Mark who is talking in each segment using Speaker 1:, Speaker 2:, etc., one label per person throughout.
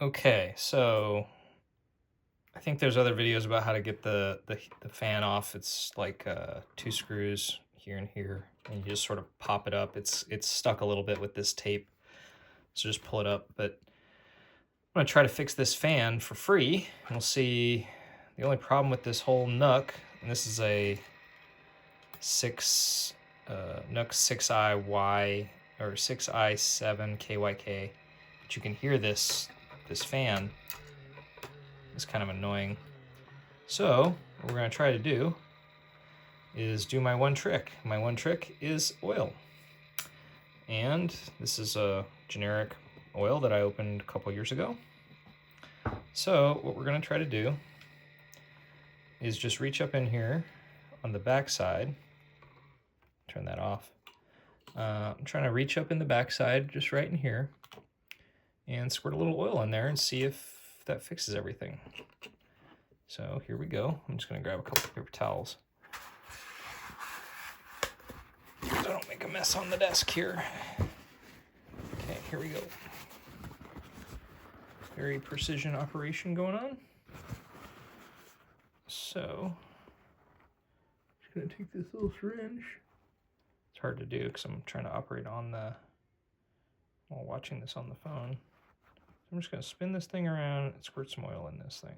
Speaker 1: Okay, so I think there's other videos about how to get the fan off. It's like 2 screws here and here, and you just sort of pop it up. It's stuck a little bit with this tape, so just pull it up. But I'm gonna try to fix this fan for free, and we'll see. The only problem with this whole NUC, and this is a NUC6i or 6i7kyk, but you can hear this fan is kind of annoying. So what we're going to try to do is do my one trick. My one trick is oil. And this is a generic oil that I opened a couple years ago. So what we're going to try to do is just reach up in here on the back side. Turn that off. I'm trying to reach up in the back side, just right in here, and squirt a little oil in there and see if that fixes everything. So here we go. I'm just going to grab a couple of paper towels so I don't make a mess on the desk here. Okay, here we go. Very precision operation going on. So, just going to take this little syringe. It's hard to do because I'm trying to operate on while watching this on the phone. So I'm just going to spin this thing around and squirt some oil in this thing.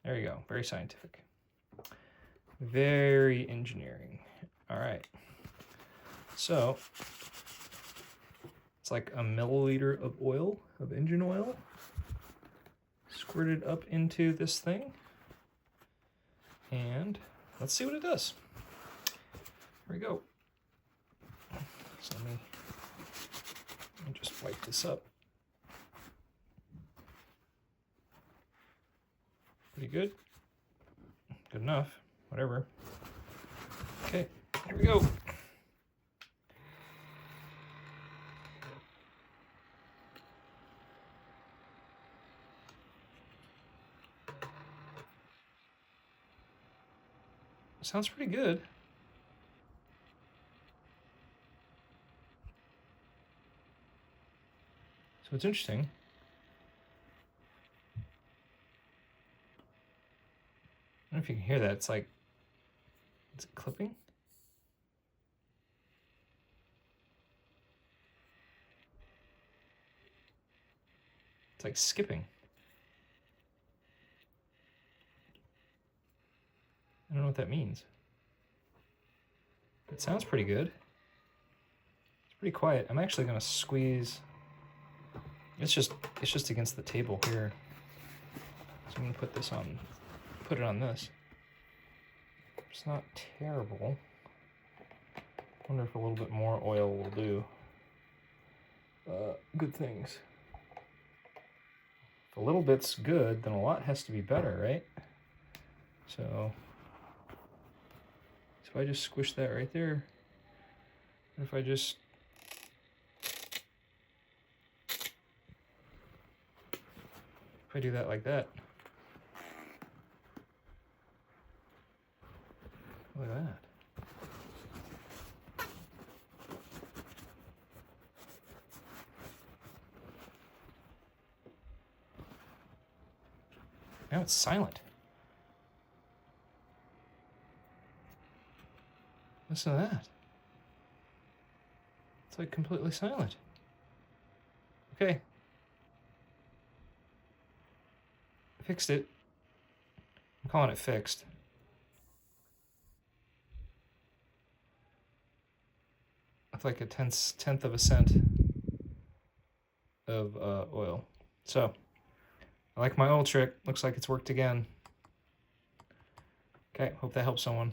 Speaker 1: There you go. Very scientific. Very engineering. All right. So it's like a milliliter of oil, of engine oil, squirted up into this thing. And let's see what it does. Here we go. So let me just wipe this up. Pretty good. Good enough. Whatever. Okay, here we go. Sounds pretty good. So it's interesting. I don't know if you can hear that. It's like, is it clipping? It's like skipping. I don't know what that means. It sounds pretty good. It's pretty quiet. I'm actually gonna squeeze. It's just against the table here. So I'm gonna put it on this. It's not terrible. I wonder if a little bit more oil will do good things. If a little bit's good, then a lot has to be better, right? So if I just squish that right there, if I just do that like that, look at that. Now it's silent. Listen to that. It's like completely silent. Okay. I fixed it. I'm calling it fixed. It's like a tenth of a cent of oil. So, I like my oil trick. Looks like it's worked again. Okay, hope that helps someone.